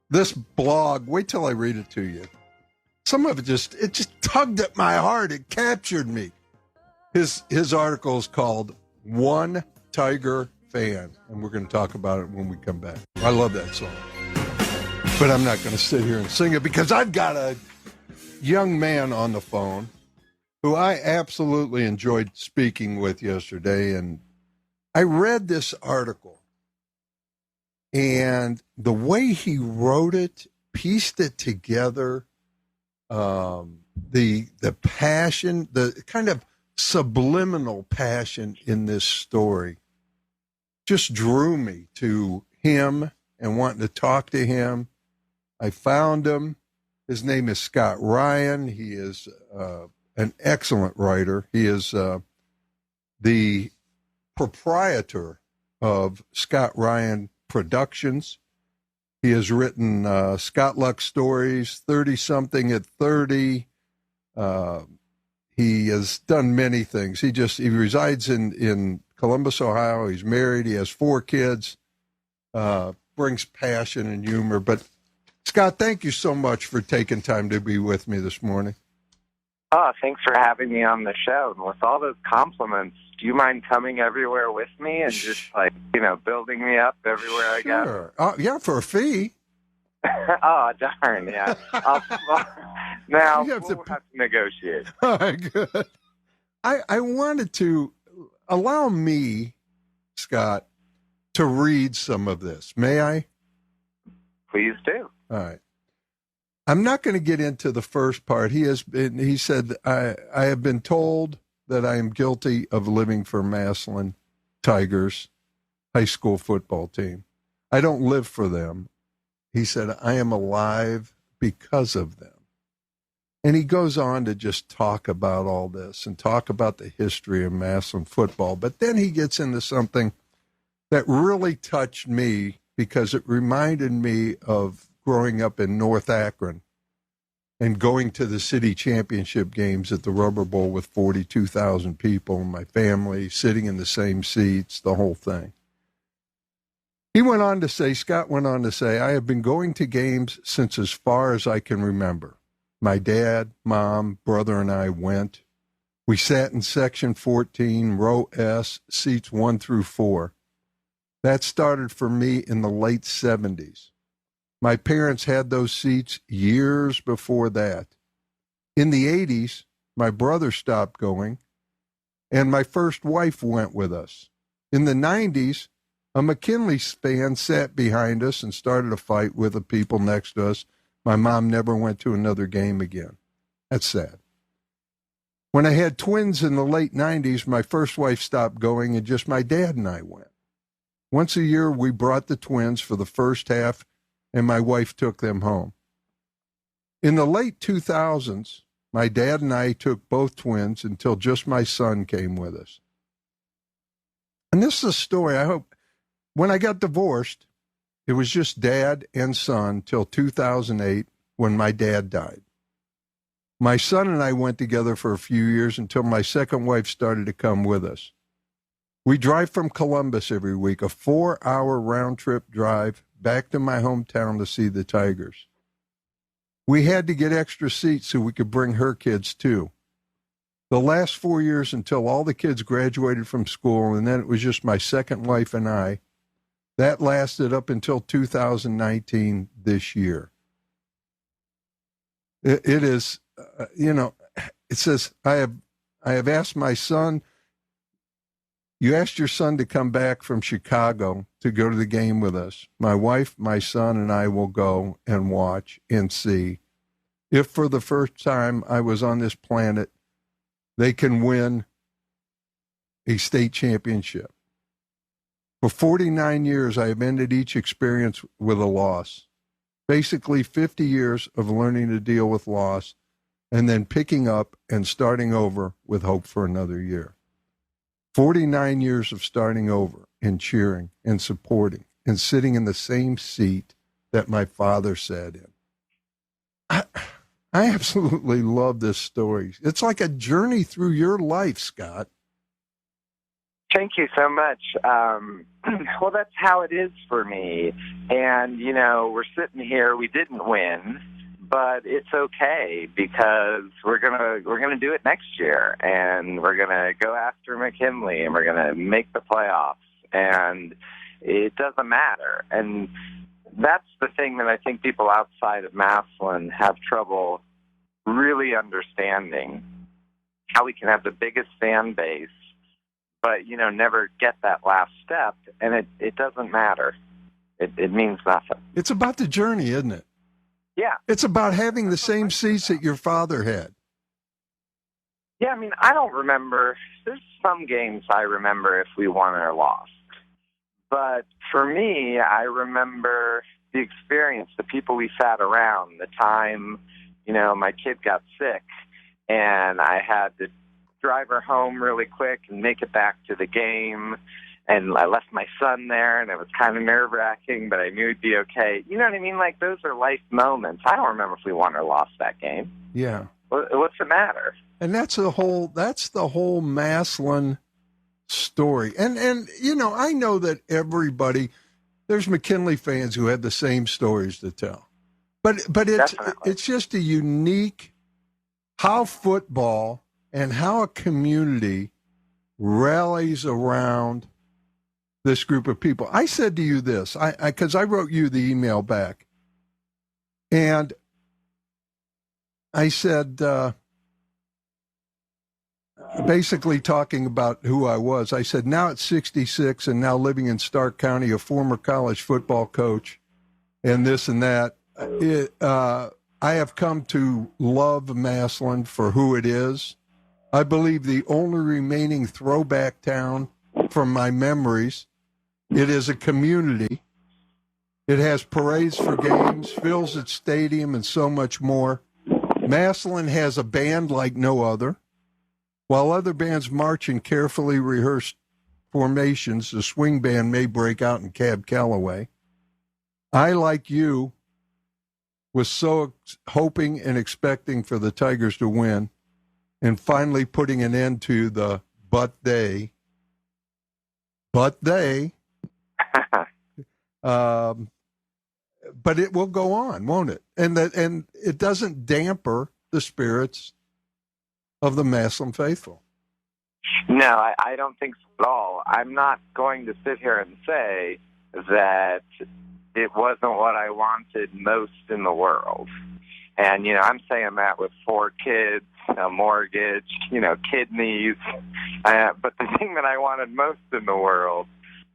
This blog, wait till I read it to you. Some of it just tugged at my heart. It captured me. His article is called One Tiger Fan, and we're going to talk about it when we come back. I love that song. But I'm not going to sit here and sing it because I've got a young man on the phone who I absolutely enjoyed speaking with yesterday, and I read this article, and the way he wrote it, pieced it together, the passion, the kind of subliminal passion in this story just drew me to him and wanting to talk to him. I found him. His name is Scott Ryan. He is an excellent writer. He is the proprietor of Scott Ryan Productions. He has written Scott Luck Stories, 30-something at 30. He has done many things. He resides in Columbus, Ohio. He's married. He has 4 kids. Brings passion and humor. But Scott, thank you so much for taking time to be with me this morning. Oh, thanks for having me on the show. And with all those compliments, do you mind coming everywhere with me and just, building me up everywhere I go? Sure. Yeah, for a fee. Oh, darn, yeah. Now, we'll have to negotiate. All right, good. I wanted to allow me, Scott, to read some of this. May I? Please do. All right. I'm not going to get into the first part. He said, I have been told that I am guilty of living for Massillon Tigers high school football team. I don't live for them. He said, I am alive because of them. And he goes on to just talk about all this and talk about the history of Massillon football. But then he gets into something that really touched me because it reminded me of growing up in North Akron and going to the city championship games at the Rubber Bowl with 42,000 people, my family sitting in the same seats, the whole thing. Scott went on to say, I have been going to games since as far as I can remember. My dad, mom, brother, and I went. We sat in section 14, row S, seats 1 through 4. That started for me in the late 70s. My parents had those seats years before that. In the 80s, my brother stopped going, and my first wife went with us. In the 90s, a McKinley fan sat behind us and started a fight with the people next to us. My mom never went to another game again. That's sad. When I had twins in the late 90s, my first wife stopped going, and just my dad and I went. Once a year, we brought the twins for the first half, and my wife took them home. In the late 2000s, my dad and I took both twins until just my son came with us. And this is a story, I hope. When I got divorced, it was just dad and son till 2008 when my dad died. My son and I went together for a few years until my second wife started to come with us. We drive from Columbus every week, a 4-hour round-trip drive back to my hometown to see the Tigers. We had to get extra seats so we could bring her kids too. The last 4 years until all the kids graduated from school, and then it was just my second wife and I, that lasted up until 2019 this year. It is, it says, I have asked my son, you asked your son to come back from Chicago to go to the game with us. My wife, my son, and I will go and watch and see if for the first time I was on this planet, they can win a state championship. For 49 years, I have ended each experience with a loss. Basically 50 years of learning to deal with loss and then picking up and starting over with hope for another year. 49 years of starting over and cheering and supporting and sitting in the same seat that my father sat in. I absolutely love this story. It's like a journey through your life, Scott. Thank you so much. Well, that's how it is for me. And, we're sitting here. We didn't win, but it's okay because we're gonna do it next year, and we're gonna go after McKinley, and we're gonna make the playoffs, and it doesn't matter. And that's the thing that I think people outside of Massillon have trouble really understanding, how we can have the biggest fan base, but, never get that last step, and it doesn't matter. It means nothing. It's about the journey, isn't it? Yeah. It's about having the same seats that your father had. Yeah, I don't remember. There's some games I remember if we won or lost. But for me, I remember the experience, the people we sat around, the time, my kid got sick, and I had to drive her home really quick and make it back to the game. And I left my son there, and it was kind of nerve-wracking, but I knew he'd be okay. You know what I mean? Like, those are life moments. I don't remember if we won or lost that game. Yeah. What's the matter? And that's the whole Massillon story. And I know that there's McKinley fans who have the same stories to tell. But it's just a unique how football and how a community rallies around this group of people. I said to you this, because I wrote you the email back, and I said, basically talking about who I was, I said, now at 66 and now living in Stark County, a former college football coach, and this and that, I have come to love Massillon for who it is. I believe the only remaining throwback town from my memories. It is a community. It has parades for games, fills its stadium, and so much more. Massillon has a band like no other. While other bands march in carefully rehearsed formations, the swing band may break out in Cab Calloway. I, like you, was so hoping and expecting for the Tigers to win, and finally putting an end to the but they. But it will go on, won't it? And it doesn't damper the spirits of the Massillon faithful. No, I don't think so at all. I'm not going to sit here and say that it wasn't what I wanted most in the world. And, I'm saying that with 4 kids, a mortgage, kidneys. But the thing that I wanted most in the world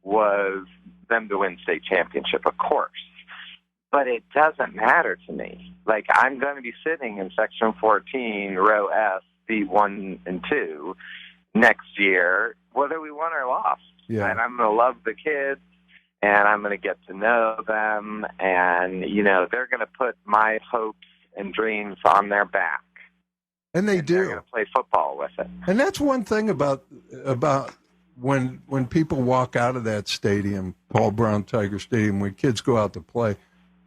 was them to win state championship, of course. But it doesn't matter to me. Like, I'm going to be sitting in Section 14, Row S, Seat 1 and 2, next year, whether we won or lost. Yeah. And I'm going to love the kids, and I'm going to get to know them, and, they're going to put my hopes and dreams on their back. And they do. They're going to play football with it. And that's one thing about when people walk out of that stadium, Paul Brown Tiger Stadium, when kids go out to play,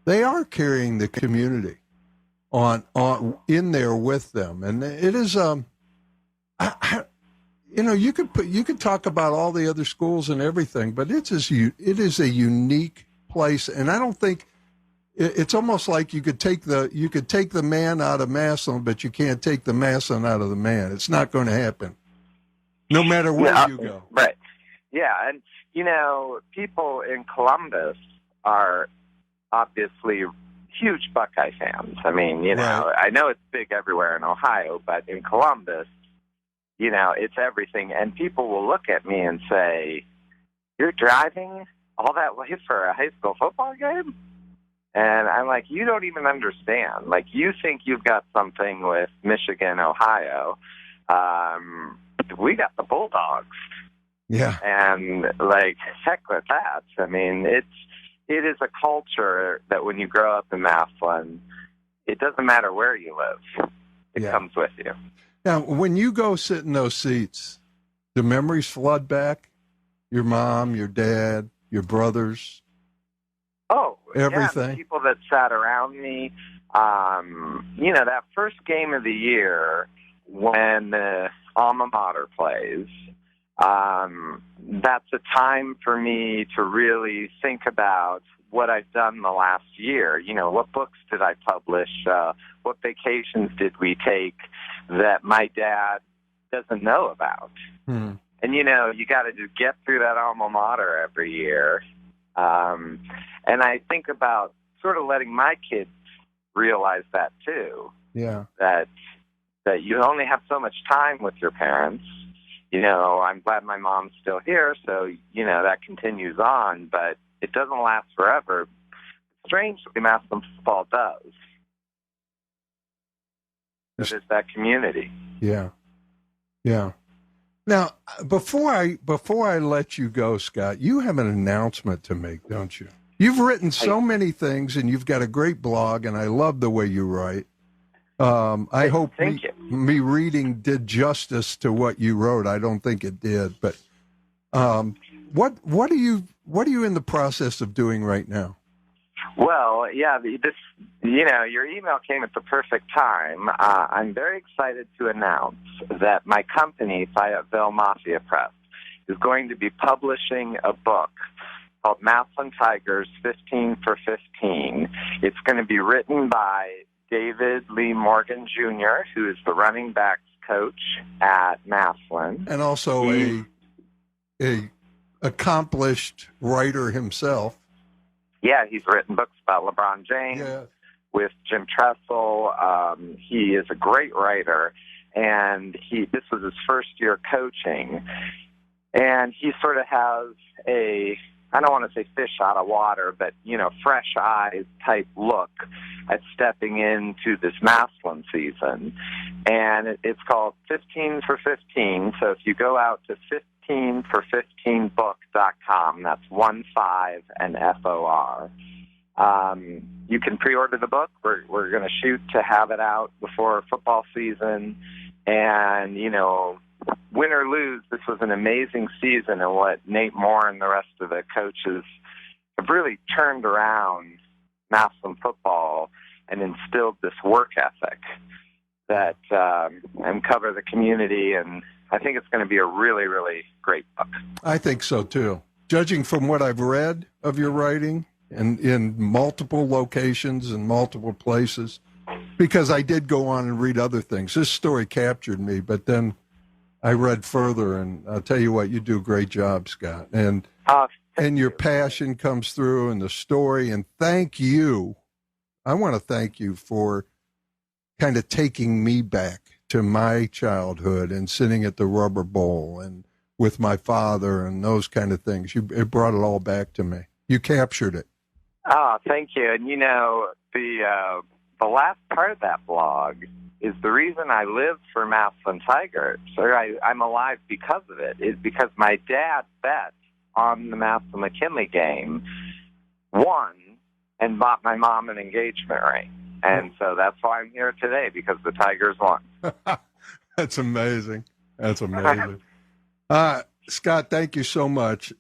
they are carrying the community on in there with them. And it is you could talk about all the other schools and everything, but it is a unique place. And I don't think it's almost like you could take the man out of Massillon, but you can't take the Massillon out of the man. It's not going to happen, no matter where you go. Right. Yeah, and people in Columbus are obviously huge Buckeye fans. I mean, right. I know it's big everywhere in Ohio, but in Columbus, it's everything. And people will look at me and say, "You're driving all that way for a high school football game?" And I'm like, you don't even understand. Like, you think you've got something with Michigan, Ohio. We got the Bulldogs. Yeah. And, heck with that. I mean, it is a culture that when you grow up in Massillon, it doesn't matter where you live. It comes with you. Now, when you go sit in those seats, do memories flood back? Your mom, your dad, your brothers? Oh, everything. Yeah, the people that sat around me. That first game of the year when the alma mater plays, that's a time for me to really think about what I've done the last year. You know, what books did I publish? What vacations did we take that my dad doesn't know about? Hmm. And, you know, you got to just get through that alma mater every year. And I think about sort of letting my kids realize that too. Yeah. That you only have so much time with your parents. You know, I'm glad my mom's still here, so, you know, that continues on, but it doesn't last forever. Strangely, Massillon football does. There's that community. Yeah. Yeah. Now, before I let you go, Scott, you have an announcement to make, don't you? You've written so many things, and you've got a great blog, and I love the way you write. I hope me reading did justice to what you wrote. I don't think it did, but what are you in the process of doing right now? Well, yeah, your email came at the perfect time. I'm very excited to announce that my company, Fayetteville Mafia Press, is going to be publishing a book called Massillon Tigers 15 for 15. It's going to be written by David Lee Morgan Jr., who is the running backs coach at Massillon. And also a accomplished writer himself. Yeah, he's written books about LeBron James with Jim Tressel. He is a great writer, and this was his first year coaching. And he sort of has I don't want to say fish out of water, but, you know, fresh eyes type look at stepping into this Massillon season. And it's called 15 for 15. So if you go out to 15for15book.com, that's 15 and FOR. You can pre-order the book. We're going to shoot to have it out before football season. And, you know, win or lose, this was an amazing season, and what Nate Moore and the rest of the coaches have really turned around Massillon football and instilled this work ethic that uncover the community, and I think it's going to be a really, really great book. I think so, too. Judging from what I've read of your writing and in multiple locations and multiple places, because I did go on and read other things. This story captured me, but then I read further, and I'll tell you what, you do a great job, Scott. And your passion comes through in the story, and thank you. I want to thank you for kind of taking me back to my childhood and sitting at the Rubber Bowl and with my father and those kind of things. It brought it all back to me. You captured it. Oh, thank you. And, you know, the last part of that blog is the reason I live for Massillon Tigers, or I'm alive because of it, is because my dad bet on the Massillon-McKinley game, won, and bought my mom an engagement ring. And so that's why I'm here today, because the Tigers won. That's amazing. That's amazing. Scott, thank you so much.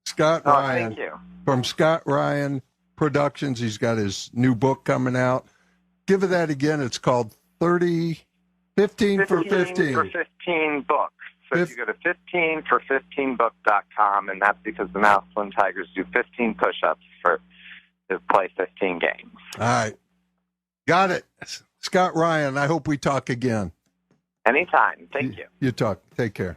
Scott Ryan. Thank you. From Scott Ryan Productions. He's got his new book coming out. Give it that again. It's called 15 for 15. For 15 books. So you go to 15for15book.com, and that's because the Massillon Tigers do 15 push-ups to play 15 games. All right. Got it. Scott Ryan, I hope we talk again. Anytime. Thank you. You talk. Take care.